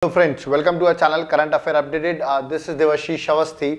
Hello friends, welcome to our channel current affair updated. This is Devashish Awasthi.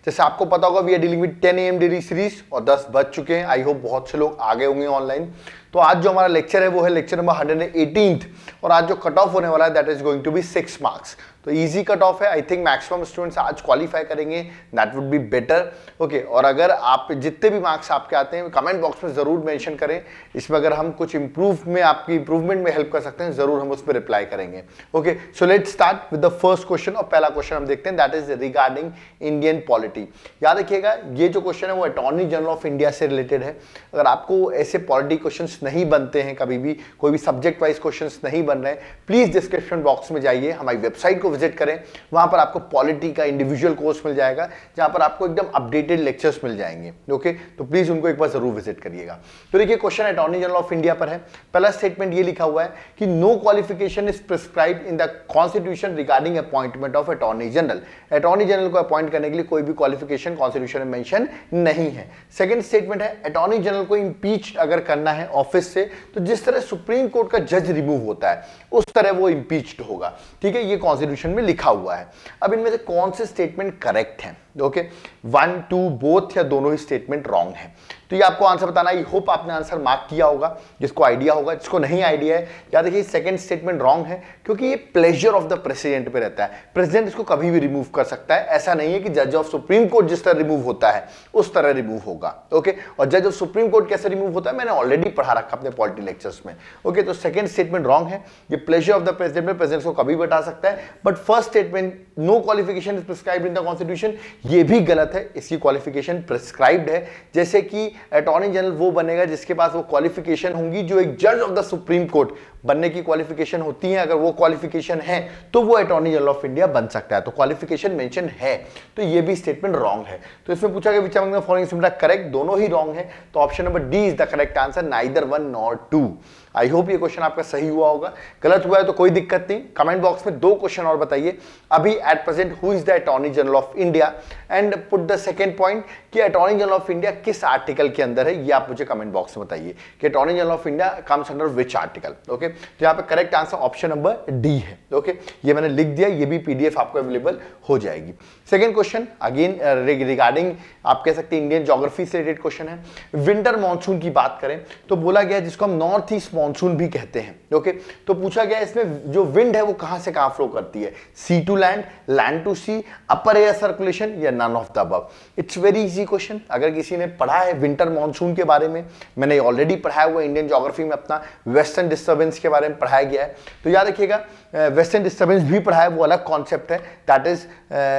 जैसे आपको पता होगा we are dealing with 10 AM daily series और 10 बज चुके हैं। आई होप बहुत से लोग आगे होंगे ऑनलाइन। तो आज जो हमारा लेक्चर है वो है लेक्चर नंबर 118 और आज जो कट ऑफ होने वाला है that is going to be 6 marks. तो इजी कट ऑफ है। आई थिंक मैक्सिमम स्टूडेंट्स आज क्वालिफाई करेंगे, that would be better. Okay, और अगर आप जितने भी मार्क्स आपके आते हैं कमेंट बॉक्स में जरूर मेंशन करें। इसमें अगर हम कुछ आपकी इंप्रूवमेंट में हेल्प कर सकते हैं जरूर हम उस पर रिप्लाई करेंगे। Okay, so let's start with the first question. और पहला क्वेश्चन हम देखते हैं that is regarding Indian polity. याद रखिएगा ये जो क्वेश्चन है वो अटॉर्नी जनरल ऑफ इंडिया से रिलेटेड है। अगर आपको ऐसे पॉलिटी क्वेश्चंस नहीं बनते हैं, कभी भी कोई भी सब्जेक्ट वाइज क्वेश्चंस नहीं बन रहे हैं, प्लीज डिस्क्रिप्शन बॉक्स में जाइए, हमारी वेबसाइट को विजिट करें। वहां पर आपको पॉलिटी का इंडिविजुअल कोर्स मिल जाएगा जहां पर आपको एकदम अपडेटेड लेक्चर्स मिल जाएंगे। ओके, तो प्लीज उनको एक बार जरूर विजिट करिएगा। तो देखिए question attorney general of India पर है। पहला स्टेटमेंट ये लिखा हुआ है कि no qualification is prescribed in the constitution regarding appointment of attorney general. Attorney general को अपॉइंट करने के लिए कोई भी क्वालिफिकेशन कॉन्स्टिट्यूशन में मेंशन नहीं है। सेकंड स्टेटमेंट है अटॉर्नी जनरल को इंपीच अगर करना है ऑफिस से तो जिस तरह सुप्रीम कोर्ट का जज रिमूव होता है उस तरह वो इंपीच्ड होगा। ठीक है, ये कॉन्स्टिट्यूशन में लिखा हुआ है। अब इनमें से कौन से स्टेटमेंट करेक्ट हैं? ओके, 1, 2 बोथ या दोनों ही स्टेटमेंट रॉन्ग है। तो ये आपको आंसर बताना। आई होप आपने आंसर मार्क किया होगा, जिसको आइडिया होगा। जिसको नहीं आइडिया है याद रखिए सेकंड स्टेटमेंट रॉन्ग है क्योंकि ये प्लेजर ऑफ द प्रेसिडेंट पे रहता है। प्रेसिडेंट इसको कभी भी रिमूव कर सकता है। ऐसा नहीं है कि जज ऑफ सुप्रीम कोर्ट जिस तरह रिमूव होता है उस तरह रिमूव होगा। ओके, और जज ऑफ सुप्रीम कोर्ट कैसे रिमूव होता है मैंने ऑलरेडी पढ़ा रखा अपने पॉलिटी लेक्चर्स में। ओके, तो सेकंड स्टेटमेंट रॉन्ग है। ये प्लेजर ऑफ द प्रेसिडेंट में प्रेसिडेंट को कभी बता सकता है। But first statement no qualification is prescribed in the constitution, ये भी गलत है। इसकी क्वालिफिकेशन प्रिस्क्राइब्ड है। जैसे कि अटॉर्नी जनरल वो बनेगा जिसके पास वो क्वालिफिकेशन होंगी जो एक जज ऑफ द सुप्रीम कोर्ट बनने की क्वालिफिकेशन होती है। अगर वो क्वालिफिकेशन है तो वो अटॉर्नी जनरल ऑफ इंडिया बन सकता है। तो क्वालिफिकेशन मेंशन है, तो ये भी स्टेटमेंट रॉन्ग है। तो इसमें पूछा गया विच among the following statement correct, दोनों ही रॉन्ग है। तो option number D is the correct answer, neither 1 nor 2। I hope ये क्वेश्चन आपका सही हुआ होगा। गलत हुआ है तो कोई दिक्कत नहीं, कमेंट बॉक्स में 2 क्वेश्चन और बताइए अभी at present who is the attorney general of India and put the second point कि अटॉर्नी जनरल ऑफ इंडिया किस आर्टिकल के अंदर है। ये आप मुझे कमेंट बॉक्स में बताइए कि attorney general of India comes under which article. Okay, तो यहाँ पे correct answer option number D है। ओके, ये मैंने लिख दिया, ये भी पीडीएफ आपको अवेलेबल हो जाएगी। सेकंड क्वेश्चन अगेन रिगार्डिंग आप कह सकते हैं इंडियन ज्योग्राफी से रिलेटेड क्वेश्चन है। विंटर मानसून की बात करें तो बोला गया जिसको हम नॉर्थ ईस्ट मानसून भी कहते हैं। ओके, तो पूछा गया इसमें जो विंड है वो कहां से कहां फ्लो करती है, sea to land, land to sea, upper air circulation या none of the above. It's very easy question. अगर किसी ने पढ़ा है विंटर मानसून के बारे में, मैंने ऑलरेडी पढ़ाया हुआ इंडियन ज्योग्राफी में अपना वेस्टर्न डिस्टर्बेंस के बारे में पढ़ाया गया है। तो याद रखिएगा वेस्टर्न डिस्टर्बेंस भी पढ़ा है, वो अलग कॉन्सेप्ट है, that is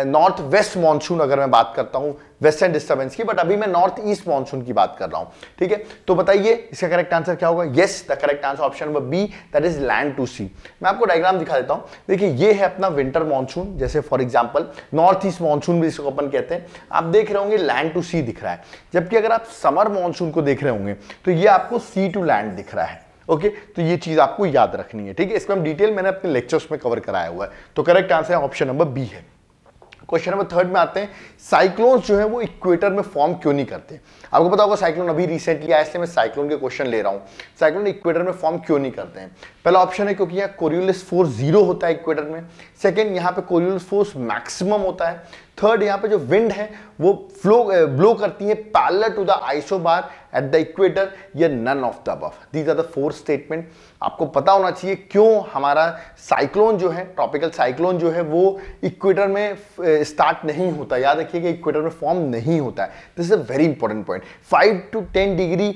north west monsoon. अगर मैं बात करता हूं वेस्टर्न डिस्टर्बेंस की, बट अभी मैं नॉर्थ ईस्ट मानसून की बात कर रहा हूं। ठीक है, तो बताइए इसका करेक्ट आंसर क्या होगा। Yes, the correct answer option number B, that is land to sea. मैं आपको डायग्राम दिखा देता हूं। देखिए ये है अपना विंटर मानसून, जैसे for example north east monsoon भी इसको अपन कहते हैं। आप देख रहे होंगे लैंड टू सी दिख रहा है, जबकि अगर आप समर मानसून को देख रहे होंगे तो ये आपको सी टू लैंड दिख रहा है। ओके, तो ये चीज आपको याद रखनी है। ठीक है, इसको हम डिटेल मैंने अपने लेक्चर्स में कवर कराया हुआ है। तो correct answer option number B है। क्वेश्चन नंबर थर्ड में आते हैं, साइक्लोन्स जो है वो इक्वेटर में फॉर्म क्यों नहीं करते। आपको पता होगा साइक्लोन अभी रिसेंटली आया, इसलिए मैं साइक्लोन के क्वेश्चन ले रहा हूं। साइक्लोन इक्वेटर में फॉर्म क्यों नहीं करते हैं? पहला ऑप्शन है क्योंकि यहाँ कोरियोलिस फोर्स 0 होता है इक्वेटर में। सेकंड, यहाँ पे कोरियोलिस फोर्स मैक्सिमम होता है। थर्ड, यहाँ पे जो विंड है वो ब्लो करती है parallel to the isobar at the equator या none of the above. These are the 4 statement. आपको पता होना चाहिए क्यों हमारा साइक्लोन जो है, ट्रॉपिकल साइक्लोन जो है वो इक्वेटर में स्टार्ट नहीं होता। याद रखिएगा इक्वेटर में फॉर्म नहीं होता है। This is a very important point. 5 to 10 degree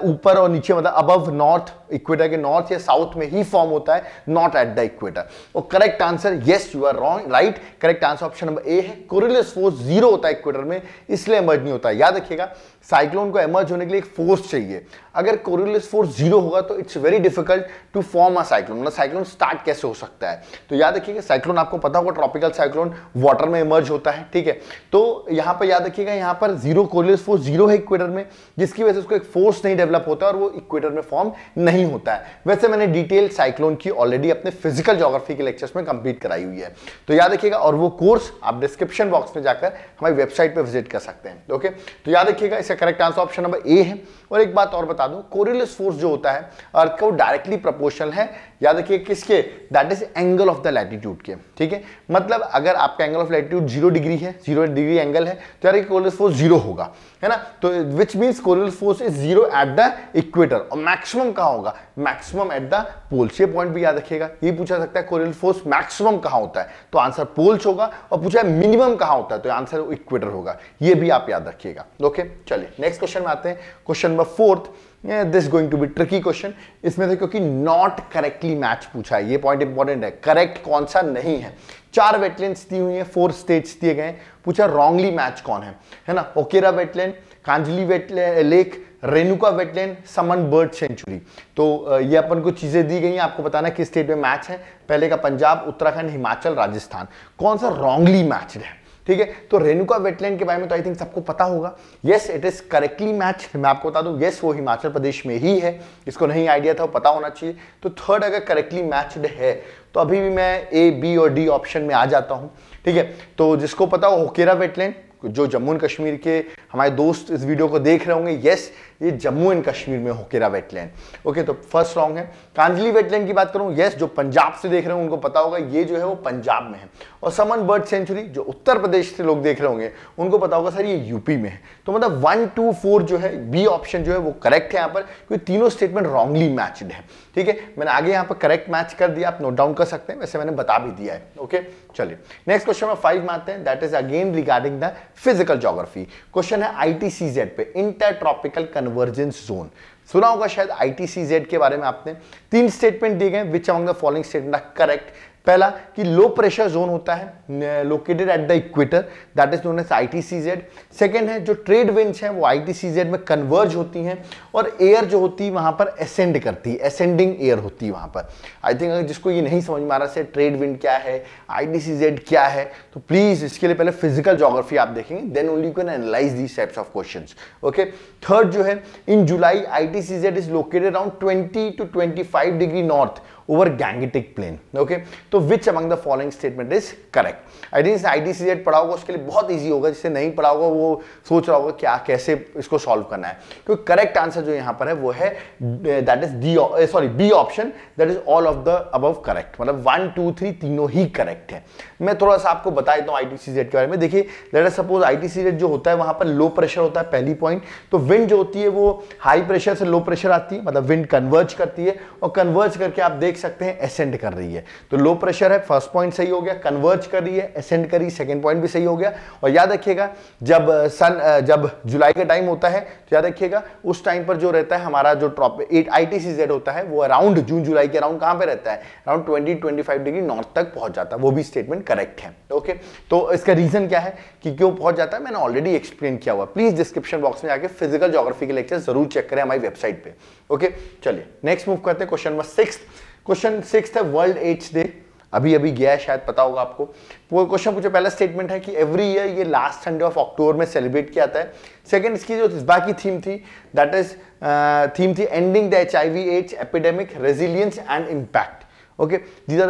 ऊपर और नीचे मतलब अबव नॉर्थ, इक्वेटर के नॉर्थ या साउथ में ही फॉर्म होता है, नॉट एट द इक्वेटर। और correct answer yes you are wrong, right. Correct answer option number A है। कोरियोलिस फोर्स 0 होता है इक्वेटर में, इसलिए एमर्ज नहीं होता। याद रखिएगा साइक्लोन को एमर्ज होने के लिए एक फोर्स चाहिए। अगर कोरियोलिस फोर्स 0 होगा तो it's very difficult to form a cyclone. मतलब साइक्लोन स्टार्ट कैसे हो सकता है? तो याद रखिएगा साइक्लोन आपको पता होगा ट्रॉपिकल साइक्लोन वाटर में इमर्ज होता है। ठीक है, तो यहां पर याद रखिएगा यहाँ पर 0 कोरियोलिस फोर्स 0 है इक्वेटर में, जिसकी वजह से उसको एक फोर्स नहीं डेवलप होता है और वो इक्वेटर में फॉर्म नहीं होता है। वैसे मैंने डिटेल साइक्लोन की ऑलरेडी अपने फिजिकल ज्योग्राफी के लेक्चर्स में कंप्लीट कराई हुई है, तो याद रखिएगा। और वो कोर्स आप डिस्क्रिप्शन बॉक्स में जाकर हमारी वेबसाइट पे विजिट कर सकते हैं। ओके, तो याद रखिएगा इसका correct answer option number A है। और एक बात और बता दूं, कोरियोलिस फोर्स जो होता है अर्थ का वो डायरेक्टली प्रोपोर्शनल है, याद रखिए किसके, that is angle of the latitude के। ठीक है, मतलब अगर आपका एंगल ऑफ लैटिट्यूड 0 डिग्री है, 0 डिग्री एंगल है, तो यार कोरियोलिस फोर्स 0 होगा, है ना। तो which means Coriolis force is 0 eight the equator. और मैक्सिमम कहां होगा, मैक्सिमम एट द पोल्स। ये पॉइंट भी याद रखिएगा, ये पूछा सकता है कोरियोलिस फोर्स मैक्सिमम कहां होता है, तो आंसर पोल्स होगा। और पूछा है मिनिमम कहां होता है, तो आंसर इक्वेटर होगा। ये भी आप याद रखिएगा। ओके, चलिए नेक्स्ट क्वेश्चन में आते हैं। Question number 4, this going to be tricky question. इसमें से क्योंकि नॉट करेक्टली मैच पूछा है, ये पॉइंट इंपॉर्टेंट है, करेक्ट कौन सा नहीं है। 4 वेटलैंड्स दी हुई है, 4 स्टेट्स दिए गए, पूछा रॉन्गली मैच कौन है ना। Hokera wetland, Kanjli lake, Renuka wetland, Saman bird sanctuary. तो ये अपन को चीजें दी गई हैं, आपको बताना किस स्टेट में मैच है। पहले का पंजाब, उत्तराखंड, हिमाचल, राजस्थान, कौन सा रॉन्गली मैच्ड है। ठीक है, तो रेणुका वेटलैंड के बारे में तो आई थिंक सबको पता होगा। Yes, it is correctly match. मैं आपको बता दूं, यस वो हिमाचल प्रदेश में ही है। इसको नहीं आइडिया था, वो पता होना चाहिए। तो थर्ड अगर करेक्टली मैच्ड है तो अभी भी मैं ए, बी और डी ऑप्शन में आ जाता हूं। ठीक है, तो जिसको पता हो होकेरा वेटलैंड, जो जम्मू एंड कश्मीर के हमारे दोस्त इस वीडियो को देख रहे होंगे, यस ये जम्मू एंड कश्मीर में होकेरा वेटलैंड। ओके, तो फर्स्ट रॉन्ग है। कांजली वेटलैंड की बात करूं, यस जो पंजाब से देख रहे होंगे उनको पता होगा, ये जो है वो पंजाब में है। और समन बर्ड सेंचुरी जो उत्तर प्रदेश से लोग देख रहे होंगे उनको पता होगा सर ये यूपी में है। तो मतलब 1, 2, 4 जो है बी ऑप्शन जो है वो करेक्ट है यहाँ पर, क्योंकि तीनों स्टेटमेंट रॉन्गली मैच्ड है। ठीक है, मैंने आगे यहाँ पर करेक्ट मैच कर दिया, आप नोट डाउन कर सकते हैं, वैसे मैंने बता भी दिया है। ओके, चलिए नेक्स्ट क्वेश्चन में 5 में आते हैं। That is again regarding the physical geography. Question है आईटीसीजेड पे, इंटर ट्रॉपिकल कन्वर्जेंस जोन। सुना होगा शायद आईटीसीजेड के बारे में आपने। 3 स्टेटमेंट दिए गए, which among the following statement are correct. पहला कि लो प्रेशर जोन होता है located at the equator, that is known as ITCZ. Second है जो ट्रेड विंड्स हैं वो आईटीसीजेड में कन्वर्ज होती हैं और एयर जो होती है वहां पर असेंड करती है, असेंडिंग एयर होती है वहां पर। आई थिंक अगर जिसको ये नहीं समझ में आ रहा है ट्रेड विंड क्या है, आईटीसीजेड क्या है, तो प्लीज इसके लिए पहले फिजिकल ज्योग्राफी आप देखेंगे, then only you can analyse these types of questions. Okay, third जो है in July ITCZ is located around 20 to 25 degree north over Gangetic plain. Okay, तो which among the following statement is correct. I think ITCZ पढ़ा होगा उसके लिए बहुत easy होगा, जिससे नहीं पढ़ा होगा वो सोच रहा होगा क्या कैसे इसको सॉल्व करना है, क्योंकि करेक्ट आंसर जो यहाँ पर है वो है that is B option, that is all of the above correct. मतलब 1, 2, 3 तीनों ही करेक्ट है। मैं थोड़ा सा आपको बता देता हूँ आईटीसीजेड के बारे में। देखिए लेट अस सपोज आईटीसीजेड जो होता है वहां पर लो प्रेशर होता है, पहली पॉइंट। तो विंड जो होती है वो हाई प्रेशर से लो प्रेशर आती है, मतलब विंड कन्वर्ज करती है और कन्वर्ज करके आप देख सकते हैं असेंड कर रही है। तो लो प्रेशर है, फर्स्ट पॉइंट सही हो गया, कन्वर्ज कर रही है, असेंड करी, सेकंड पॉइंट भी सही हो गया। और याद रखिएगा जब जुलाई का टाइम होता है तो याद रखिएगा उस टाइम पर जो रहता है हमारा जो आईटीसीजेड होता है वो अराउंड जून जुलाई के अराउंड कहां पे रहता है, अराउंड 20-25 डिग्री नॉर्थ तक पहुंच जाता है। वो भी स्टेटमेंट करेक्ट है। ओके, तो इसका रीजन क्या है कि क्यों पहुंच जाता है मैंने ऑलरेडी एक्सप्लेन किया हुआ। प्लीज डिस्क्रिप्शन बॉक्स में जाके फिजिकल ज्योग्राफी के लेक्चर जरूर चेक करें हमारी वेबसाइट पे। ओके, चलिए नेक्स्ट मूव करते हैं क्वेश्चन नंबर 6। क्वेश्चन 6 है वर्ल्ड एड्स डे, अभी गया है, शायद पता होगा आपको। वो क्वेश्चन पूछे, पहला स्टेटमेंट है कि एवरी ईयर ये लास्ट संडे ऑफ अक्टूबर में सेलिब्रेट किया जाता है। सेकंड इसकी जो इस बार की थीम थी दैट इज थीम थी ending the HIV AIDS epidemic resilience and impact. Okay, these are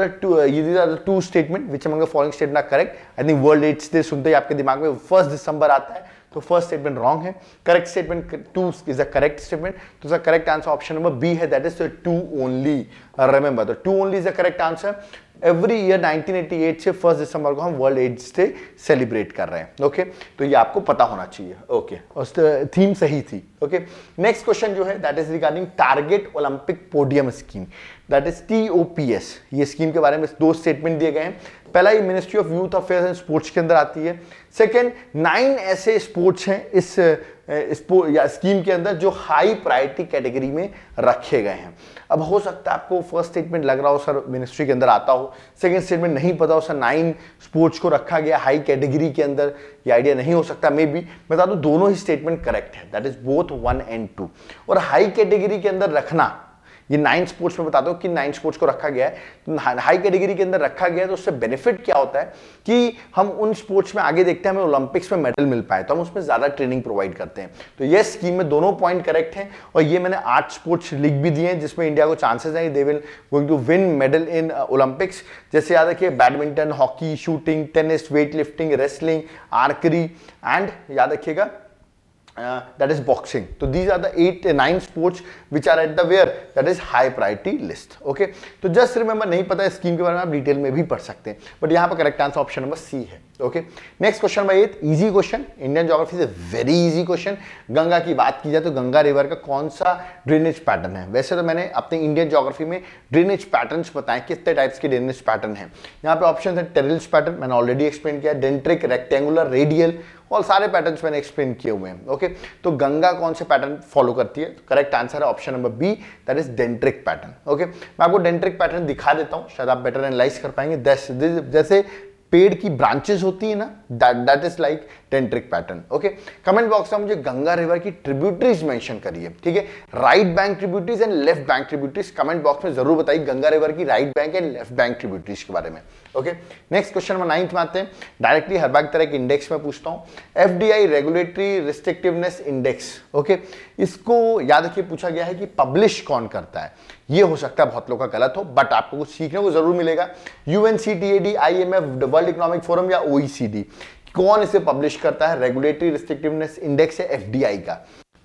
the two statement which among the following statement are correct. I think World AIDS Day सुनते ही आपके दिमाग में 1 दिसंबर आता है, तो फर्स्ट स्टेटमेंट रॉन्ग है। Correct statement 2 is a correct statement, तो इसका correct answer option number B है, that is 2 only. Remember the 2 only is the correct answer. Every year 1988 से 1 दिसंबर को हम वर्ल्ड एड्स डे सेलिब्रेट कर रहे हैं। ओके, तो ये आपको पता होना चाहिए। ओके, और थीम सही थी। ओके, नेक्स्ट क्वेश्चन जो है that is regarding target Olympic podium scheme, that is TOPS। ये स्कीम के बारे में 2 स्टेटमेंट दिए गए हैं। पहला ये ministry of youth affairs and sports के अंदर आती है। सेकंड 9 ऐसे स्पोर्ट्स हैं इस स्कीम के अंदर जो हाई प्रायोरिटी कैटेगरी में रखे गए हैं। अब हो सकता है आपको फर्स्ट स्टेटमेंट लग रहा हो सर मिनिस्ट्री के अंदर आता हो, सेकंड स्टेटमेंट नहीं पता हो सर 9 स्पोर्ट्स को रखा गया हाई कैटेगरी के अंदर, ये आइडिया नहीं हो सकता। मे बी बता दूं दोनों ही स्टेटमेंट करेक्ट है, दैट इज बोथ 1 and 2। और हाई कैटेगरी के अंदर रखना ये 9 स्पोर्ट्स में बताता हूँ कि 9 स्पोर्ट्स को रखा गया है, तो हाई कैटेगरी के अंदर रखा गया है, तो उससे बेनिफिट क्या होता है कि हम उन स्पोर्ट्स में आगे देखते हैं हमें ओलंपिक्स में मेडल मिल पाए, तो हम उसमें ज्यादा ट्रेनिंग प्रोवाइड करते हैं। तो ये स्कीम में दोनों पॉइंट करेक्ट हैं, और ये मैंने 8 स्पोर्ट्स लिख भी दिए हैं जिसमें इंडिया को चांसेस है they will going to win medal in Olympics. जैसे याद रखिए badminton, hockey, shooting, tennis, weight lifting, wrestling, archery and याद रखिएगा that is boxing. So these are the 8-9 sports which are at the where that is high priority list. Okay, तो just remember नहीं पता scheme के बारे में आप detail में भी पढ़ सकते हैं, बट यहाँ पर correct answer option number C है। Okay, next question number 8, easy question, Indian geography से वेरी इजी क्वेश्चन। गंगा की बात की जाए तो गंगा रिवर का कौन सा ड्रेनेज पैटर्न है? वैसे तो मैंने अपने इंडियन ज्योग्राफी में ड्रेनेज पैटर्न्स बताए कितने टाइप्स के ड्रेनेज पैटर्न है। यहाँ पे ऑप्शन है टेरिल्स पैटर्न, मैंने ऑलरेडी एक्सप्लेन किया, डेंट्रिक, रेक्टेंगुलर, रेडियल, और सारे पैटर्न्स मैंने एक्सप्लेन किए हुए हैं। ओके, तो गंगा कौन से पैटर्न फॉलो करती है? करेक्ट आंसर है option number B, that is dendritic pattern. Okay, मैं आपको डेंट्रिक पैटर्न दिखा देता हूं, शायद आप बेटर एनालाइज कर पाएंगे। जैसे पेड़ की ब्रांचेस होती है ना, that is like dendritic pattern. Okay, comment box में मुझे गंगा रिवर की ट्रिब्यूटरीज मेंशन करिए, ठीक है, right bank tributaries and left bank tributaries. Comment box में जरूर बताइए गंगा रिवर की right bank and left bank tributaries के बारे में। ओके, नेक्स्ट क्वेश्चन नंबर 9 में आते हैं। डायरेक्टली हर बार तरह के इंडेक्स में पूछता हूं, FDI regulatory restrictiveness index. Okay, इसको याद रखिए पूछा गया है कि पब्लिश कौन करता है। ये हो सकता है बहुत लोगों का गलत हो, बट आपको कुछ सीखने को जरूर मिलेगा। UNCTAD, IMF, world economic forum या ओईसीडी, कौन इसे पब्लिश करता है? रेगुलेटरी रिस्ट्रिक्टिवनेस इंडेक्स है एफडीआई का।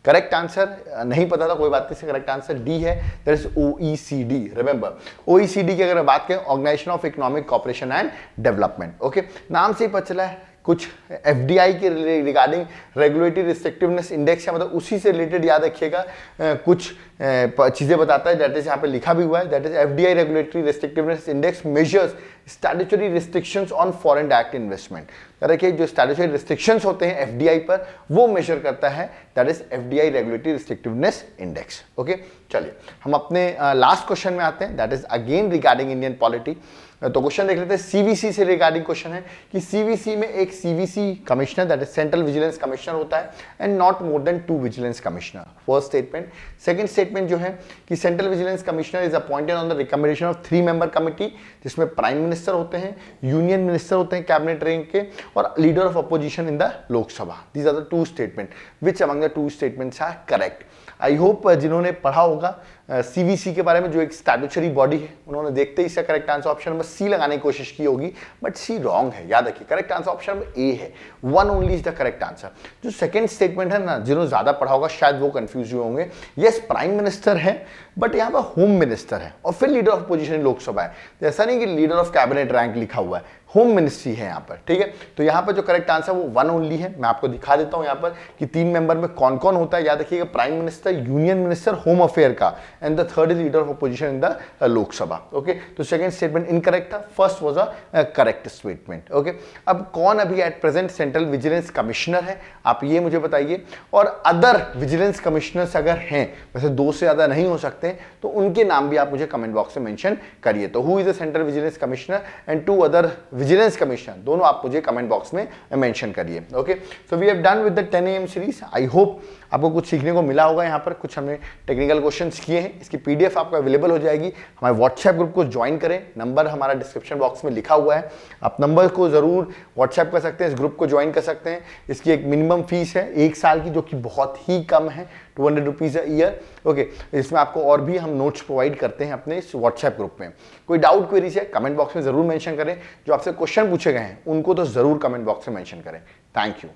करेक्ट आंसर नहीं पता था, कोई बात नहीं, करेक्ट आंसर डी है, that is OECD. Remember, OECD की अगर बात करें, organisation of economic cooperation and development. Okay, नाम से ही पता चला है कुछ एफडीआई के रिगार्डिंग रेगुलेटरी रिस्ट्रिक्टिवनेस इंडेक्स है, मतलब उसी से रिलेटेड याद रखिएगा कुछ चीजें बताता है। दैट इज यहाँ पे लिखा भी हुआ है, that is FDI regulatory restrictiveness index measures statutory restrictions on foreign direct investment. देखिए जो स्टैट्यूटरी रिस्ट्रिक्शंस होते हैं एफडीआई पर, वो मेजर करता है, that is FDI regulatory restrictiveness index. Okay, चलिए हम अपने लास्ट क्वेश्चन में आते हैं, that is again regarding Indian polity. तो क्वेश्चन देख लेते हैं, सीवीसी से रिगार्डिंग क्वेश्चन है कि सीवीसी में एक CVC commissioner that is central vigilance commissioner होता है and not more than 2 vigilance commissioner. First statement. Second statement जो है कि central vigilance commissioner is appointed on the recommendation of 3 member committee, जिसमें प्राइम मिनिस्टर होते हैं, यूनियन मिनिस्टर होते हैं कैबिनेट रैंक के, और leader of opposition in the Lok Sabha. These are the 2 statement, which among the 2 statements are correct. I hope जिन्होंने पढ़ा होगा सीवीसी के बारे में, जो एक स्टैट्यूटरी बॉडी है, उन्होंने देखते ही इसका correct answer option number C लगाने की कोशिश की होगी, बट सी रॉन्ग है। याद रखिए correct answer option number A है, 1 only is the correct answer. जो सेकंड स्टेटमेंट है ना, जिन्होंने ज्यादा पढ़ा होगा शायद वो कंफ्यूज हुए होंगे। यस, प्राइम मिनिस्टर है, बट यहाँ पर होम मिनिस्टर है और फिर लीडर ऑफ अपोजिशन लोकसभा है। ऐसा नहीं कि लीडर ऑफ कैबिनेट रैंक लिखा हुआ है, होम मिनिस्ट्री है यहाँ पर, ठीक है। तो यहाँ पर जो करेक्ट आंसर वो 1 ओनली है। मैं आपको दिखा देता हूँ यहाँ पर कि 3 मेंबर में कौन कौन होता है। याद रखिएगा, prime minister, union minister home affair का, and the third is leader of opposition in the Lok Sabha. Okay, तो सेकंड स्टेटमेंट इनकरेक्ट था, first was a correct statement. Okay, अब कौन अभी at present central vigilance commissioner है, आप ये मुझे बताइए। और अदर विजिलेंस कमिश्नर्स अगर हैं, वैसे 2 से ज्यादा नहीं हो सकते, तो उनके नाम भी आप मुझे कमेंट बॉक्स में मेंशन करिए। तो who is the central vigilance commissioner and 2 other vigilance commissioner, दोनों आप मुझे कमेंट बॉक्स में मेंशन करिए। Okay, so we have done with the 10 AM series. I hope आपको कुछ सीखने को मिला होगा। यहाँ पर कुछ हमने टेक्निकल क्वेश्चंस किए हैं, इसकी पीडीएफ आपको अवेलेबल हो जाएगी। हमारे व्हाट्सएप ग्रुप को ज्वाइन करें, नंबर हमारा डिस्क्रिप्शन बॉक्स में लिखा हुआ है, आप नंबर को जरूर व्हाट्सएप कर सकते हैं, इस ग्रुप को ज्वाइन कर सकते हैं। इसकी एक मिनिमम फीस है 1 साल की, जो कि बहुत ही कम है, 200 रुपीज़ अ ईयर। ओके, इसमें आपको और भी हम नोट्स प्रोवाइड करते हैं अपने इस व्हाट्सएप ग्रुप में। कोई डाउट क्वेरीज है कमेंट बॉक्स में जरूर मेंशन करें, जो आपसे क्वेश्चन पूछे गए हैं उनको तो जरूर कमेंट बॉक्स में मेंशन करें। Thank you.